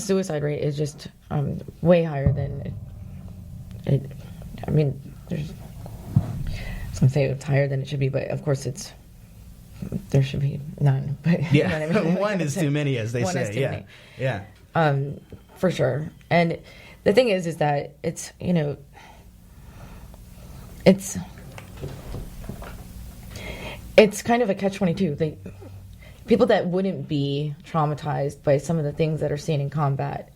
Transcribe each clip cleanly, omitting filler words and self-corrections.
suicide rate is just way higher than it. I mean, there's some say it's higher than it should be, but of course there should be none. But yeah, you know what I mean? One is too many, as they one say. Is too many. Yeah. For sure. And the thing is that it's it's kind of a catch-22. People that wouldn't be traumatized by some of the things that are seen in combat,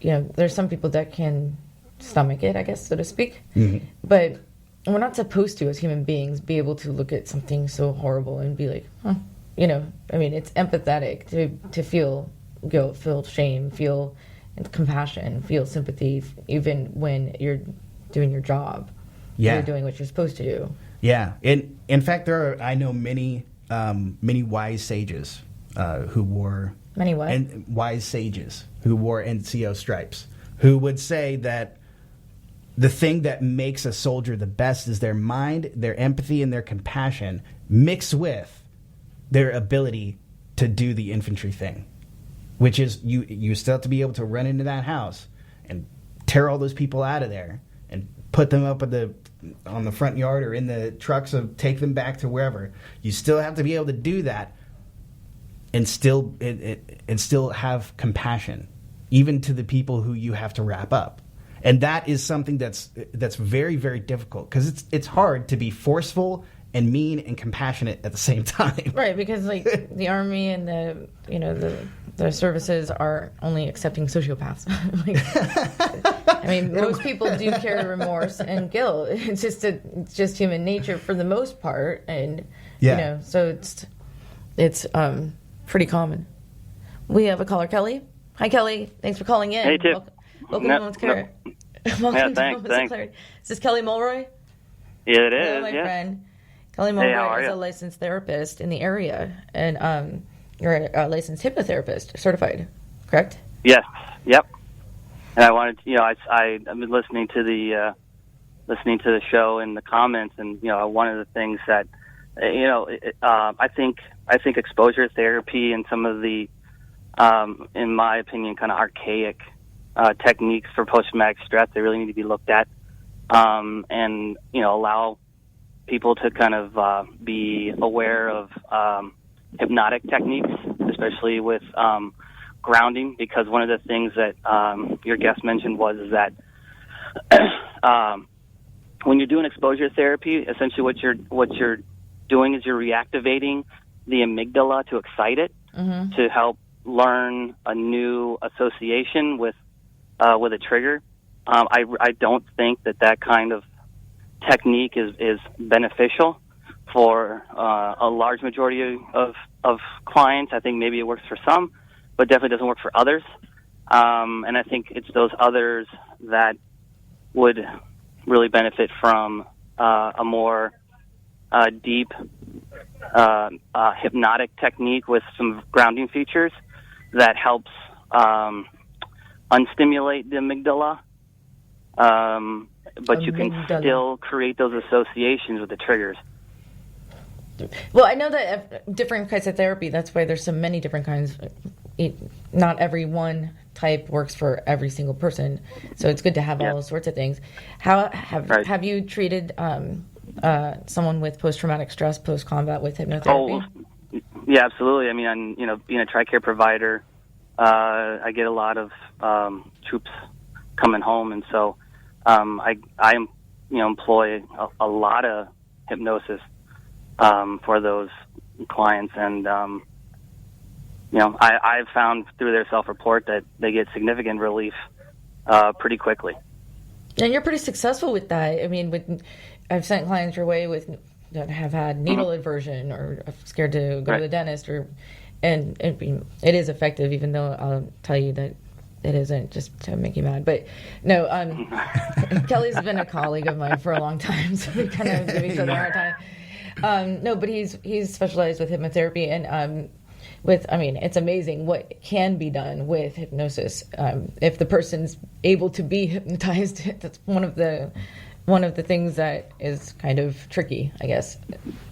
there's some people that can stomach it, I guess, so to speak. Mm-hmm. But we're not supposed to, as human beings, be able to look at something so horrible and be like, huh. I mean, it's empathetic to feel guilt, feel shame, feel compassion, feel sympathy, even when you're doing your job. Yeah. You're doing what you're supposed to do. Yeah. In fact, I know many wise sages who wore... Many what? And wise sages who wore NCO stripes, who would say that the thing that makes a soldier the best is their mind, their empathy, and their compassion mixed with their ability to do the infantry thing, which is you still have to be able to run into that house and tear all those people out of there and put them up on the front yard or in the trucks and take them back to wherever. You still have to be able to do that and still have compassion, even to the people who you have to wrap up. And that is something that's very, very difficult, because it's hard to be forceful and mean and compassionate at the same time. Right, because the Army and the services are only accepting sociopaths. I mean, most people do carry remorse and guilt. It's just human nature for the most part, and so it's pretty common. We have a caller, Kelly. Hi, Kelly. Thanks for calling in. Hey, Tip. Welcome to Moments Clarity. Welcome to Moments Clarity. Is this Kelly Mulroy? Yeah, it is. Hello, my friend. Kelly Mulroy is you? a licensed therapist in the area, and you're a licensed hypnotherapist, certified, correct? Yes. Yep. And I wanted to, I've been listening to the show and the comments, and one of the things that I think exposure therapy and some of the in my opinion kind of archaic techniques for post-traumatic stress, they really need to be looked at, and allow people to kind of be aware of hypnotic techniques, especially with grounding, because one of the things that your guest mentioned was that when you're doing exposure therapy, essentially what you're doing is you're reactivating the amygdala to excite it, to help learn a new association with a trigger. I don't think that kind of technique is beneficial for a large majority of clients. I think maybe it works for some, but definitely doesn't work for others. And I think it's those others that would really benefit from a more deep hypnotic technique with some grounding features that helps unstimulate the amygdala, but you can still create those associations with the triggers. Well, I know that different kinds of therapy, that's why there's so many different kinds. Not every one type works for every single person, so it's good to have all sorts of things. Have you treated someone with post-traumatic stress post-combat with hypnotherapy? Oh, yeah, absolutely. I mean, being a TRICARE provider, I get a lot of troops coming home, and so I employ a lot of hypnosis for those clients, and I've found through their self-report that they get significant relief pretty quickly. And you're pretty successful with that. I mean, I've sent clients your way that have had needle aversion or are scared to go to the dentist, and it is effective, even though I'll tell you that it isn't, just to make you mad. But no, Kelly's been a colleague of mine for a long time, so we kind of give each other a hard time. No, but he's specialized with hypnotherapy, and it's amazing what can be done with hypnosis if the person's able to be hypnotized. That's one of the things that is kind of tricky, I guess,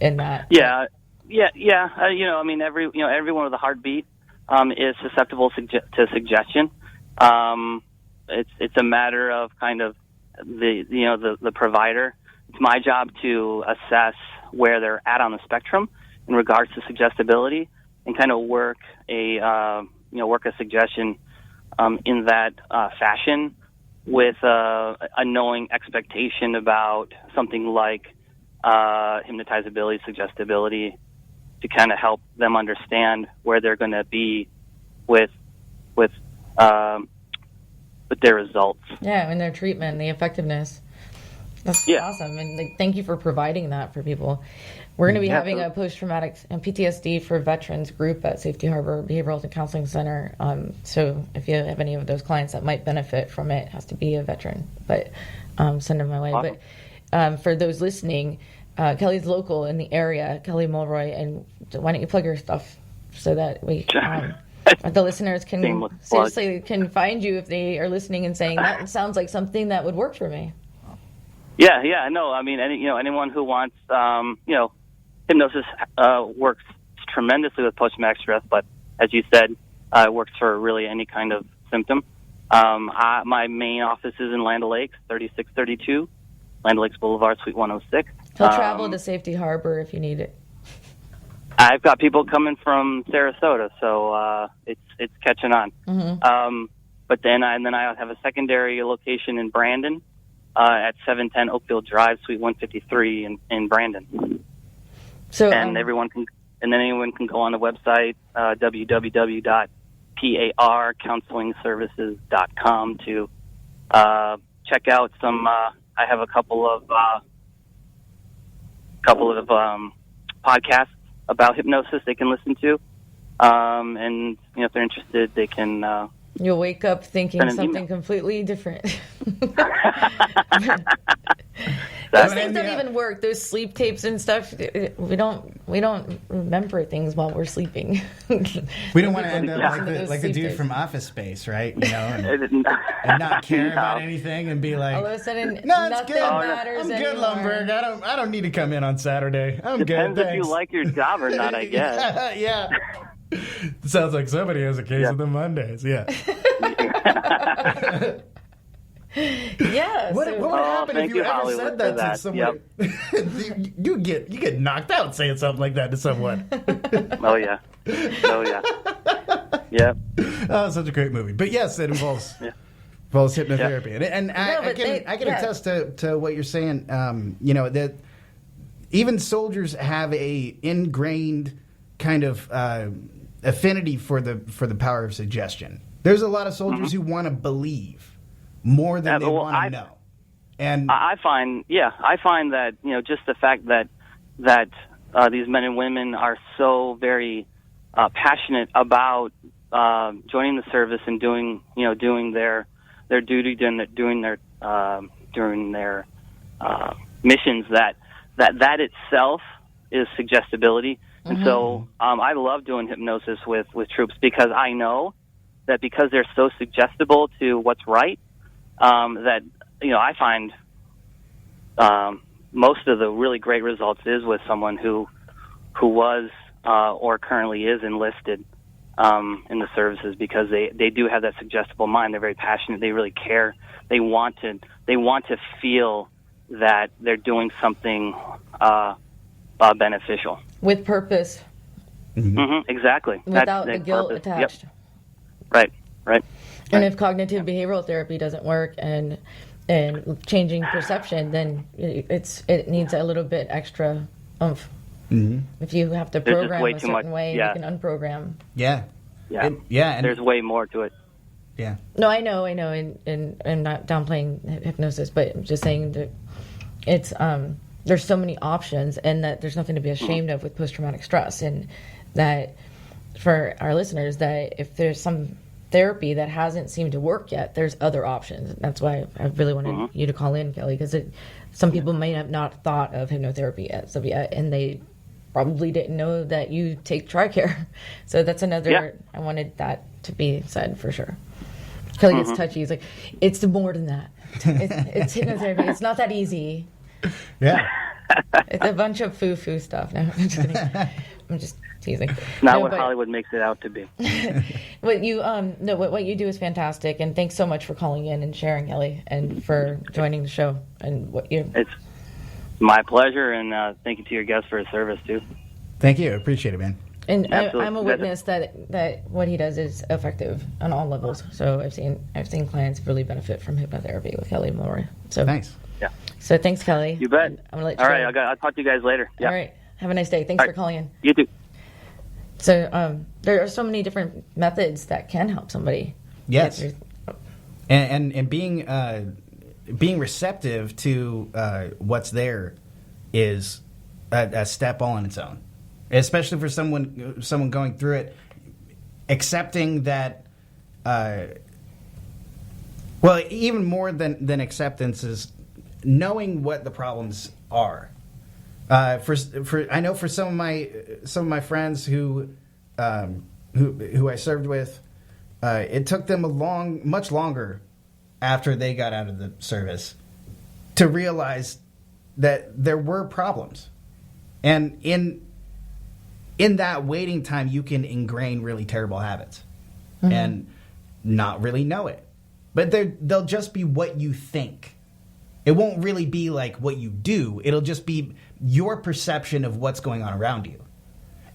in that. Yeah. Everyone with a heartbeat is susceptible to suggestion, It's a matter of kind of the provider. It's my job to assess where they're at on the spectrum in regards to suggestibility, and kind of work a suggestion in that fashion, with a knowing expectation about something like hypnotizability, suggestibility, to kind of help them understand where they're going to be with their results. Yeah, and their treatment, the effectiveness. That's awesome, and thank you for providing that for people. We're going to be having a post-traumatic and PTSD for veterans group at Safety Harbor Behavioral Health and Counseling Center. So if you have any of those clients that might benefit from it, has to be a veteran, but send them my way. Awesome. But for those listening, Kelly's local in the area, Kelly Mulroy, and why don't you plug your stuff so that we the listeners can seriously can find you if they are listening and saying, that sounds like something that would work for me. Yeah, no, I mean, anyone who wants, hypnosis works tremendously with post-traumatic stress, but as you said, it works for really any kind of symptom. My main office is in Land O'Lakes, 3632, Land O'Lakes Boulevard, Suite 106. He'll travel to Safety Harbor if you need it. I've got people coming from Sarasota, so it's catching on. Mm-hmm. But then I have a secondary location in Brandon, at 710 Oakville Drive, Suite 153 in Brandon. So, and anyone can go on the website, www.parcounselingservices.com to check out some. I have a couple of podcasts about hypnosis they can listen to, and if they're interested, they can. You'll wake up thinking something completely different. Those things don't even work. Those sleep tapes and stuff. We don't remember things while we're sleeping. We don't want to end up like the dude from Office Space, right? And not care about anything and be like, all of a sudden, no, it's nothing good. matters I'm good, anymore. Lumberg. I don't need to come in on Saturday. I'm good. Depends if Thanks. you like your job or not, I guess. Yeah. Sounds like somebody has a case of the Mondays. Yeah. Yeah. What would happen if you ever Hollywood, said that to someone? Yep. you get knocked out saying something like that to someone. Oh yeah. Yep. Oh, such a great movie. But yes, it involves hypnotherapy, and I can attest to what you're saying. That even soldiers have a ingrained kind of affinity for the power of suggestion. There's a lot of soldiers who want to believe more than they want to know. And I find that just the fact that these men and women are so very passionate about joining the service and doing their duty, doing their missions, that itself is suggestibility. And so I love doing hypnosis with troops, because I know that because they're so suggestible to what's right, that I find most of the really great results is with someone who was or currently is enlisted in the services, because they do have that suggestible mind. They're very passionate. They really care. They want to feel that they're doing something beneficial. With purpose. Exactly. Without the guilt purpose. attached. Yep. Right. And if cognitive behavioral therapy doesn't work and changing perception, then it needs a little bit extra oomph. If you have to program a certain way, you can unprogram. Yeah. And there's way more to it. Yeah. No, I know, and I'm not downplaying hypnosis, but I'm just saying that it's there's so many options, and that there's nothing to be ashamed of with post-traumatic stress, and that for our listeners, that if there's some therapy that hasn't seemed to work yet, there's other options. That's why I really wanted you to call in, Kelly, because some people may have not thought of hypnotherapy as of yet, and they probably didn't know that you take TRICARE. So that's another, I wanted that to be said for sure. Kelly gets touchy. He's like, it's more than that. It's hypnotherapy. It's not that easy. Yeah. It's a bunch of foo-foo stuff. No, I'm just kidding. I'm just teasing. Not what Hollywood makes it out to be. What you do is fantastic, and thanks so much for calling in and sharing, Kelly, and for joining the show and what you. It's my pleasure, and thank you to your guest for his service too. Thank you. I appreciate it, man. And I'm a witness that what he does is effective on all levels. So I've seen clients really benefit from hypnotherapy with Kelly Moore. So thanks. Yeah. So thanks, Kelly. You bet. I'm gonna let you all right, I'll talk to you guys later. Yeah. All right. Have a nice day. Thanks for calling in. You too. So there are so many different methods that can help somebody. Yes. And being receptive to what's there is a step all on its own, especially for someone going through it. Accepting that, even more than acceptance is knowing what the problems are. I know for some of my friends who I served with, it took them much longer after they got out of the service to realize that there were problems, and in that waiting time, you can ingrain really terrible habits and not really know it, but they'll just be what you think. It won't really be like what you do. It'll just be your perception of what's going on around you.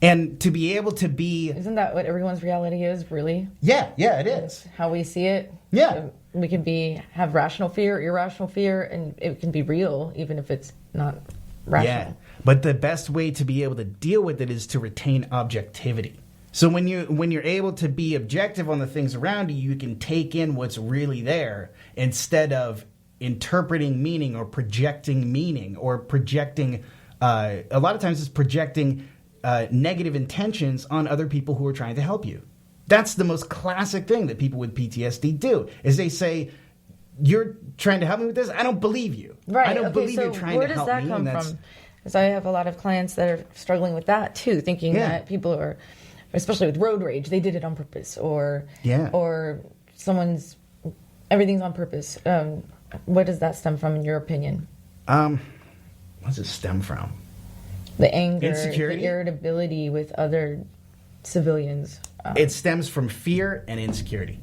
And to be able to be... Isn't that what everyone's reality is, really? Yeah, it is. How we see it. Yeah. We can have rational fear, irrational fear, and it can be real, even if it's not rational. Yeah, but the best way to be able to deal with it is to retain objectivity. So when you're able to be objective on the things around you, you can take in what's really there instead of interpreting meaning or projecting meaning or projecting... a lot of times it's projecting negative intentions on other people who are trying to help you. That's the most classic thing that people with PTSD do, is they say, you're trying to help me with this? I don't believe you. Right. I don't believe you're trying to help me. Where does that come from? Because I have a lot of clients that are struggling with that, too, thinking that people are, especially with road rage, they did it on purpose, or everything's on purpose. Where does that stem from, in your opinion? What does it stem from? The anger, insecurity? The irritability with other civilians. It stems from fear and insecurity.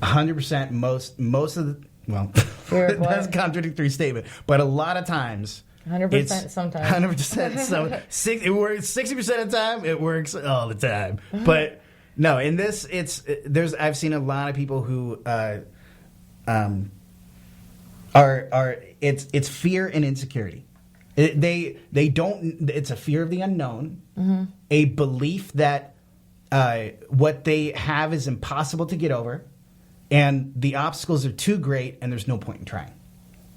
100%. Most of the... Well, that's a contradictory statement. But a lot of times... 100% sometimes. 100%. So it works 60% of the time. It works all the time. But no, in this, I've seen a lot of people who it's fear and insecurity. They don't. It's a fear of the unknown, a belief that what they have is impossible to get over, and the obstacles are too great, and there's no point in trying.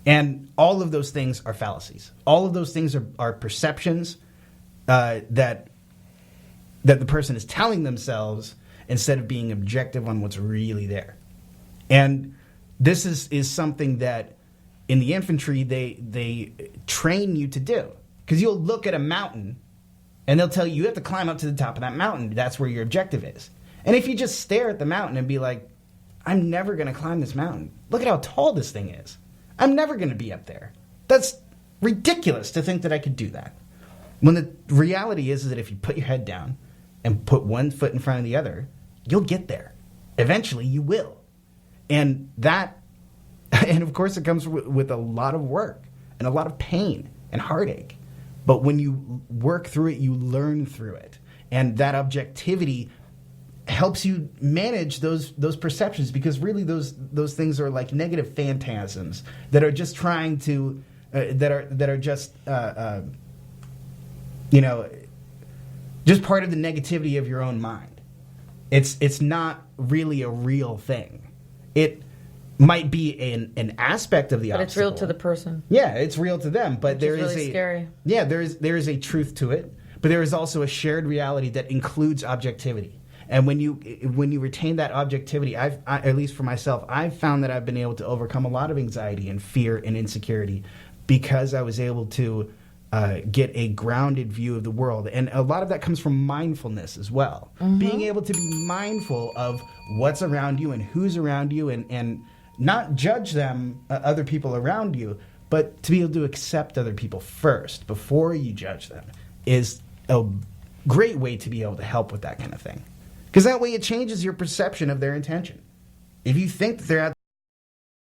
And all of those things are fallacies. All of those things are perceptions that the person is telling themselves instead of being objective on what's really there. And this is something that in the infantry they train you to do. Because you'll look at a mountain and they'll tell you have to climb up to the top of that mountain. That's where your objective is. And if you just stare at the mountain and be like, I'm never going to climb this mountain. Look at how tall this thing is. I'm never going to be up there. That's ridiculous to think that I could do that. When the reality is that if you put your head down and put one foot in front of the other, you'll get there. Eventually you will. And of course it comes with a lot of work and a lot of pain and heartache. But when you work through it, you learn through it. And that objectivity helps you manage those perceptions, because really those things are like negative phantasms that are just trying to that are just just part of the negativity of your own mind. It's not really a real thing. It might be an aspect of the obstacle. But it's real to the person. Yeah, it's real to them. But there is really scary. Yeah, there is a truth to it. But there is also a shared reality that includes objectivity. And when you retain that objectivity, I at least for myself, I've found that I've been able to overcome a lot of anxiety and fear and insecurity because I was able to get a grounded view of the world. And a lot of that comes from mindfulness as well. Mm-hmm. Being able to be mindful of what's around you and who's around you, and not judge them, other people around you, but to be able to accept other people first before you judge them is great way to be able to help with that kind of thing. Because that way it changes your perception of their intention. If you think that they're out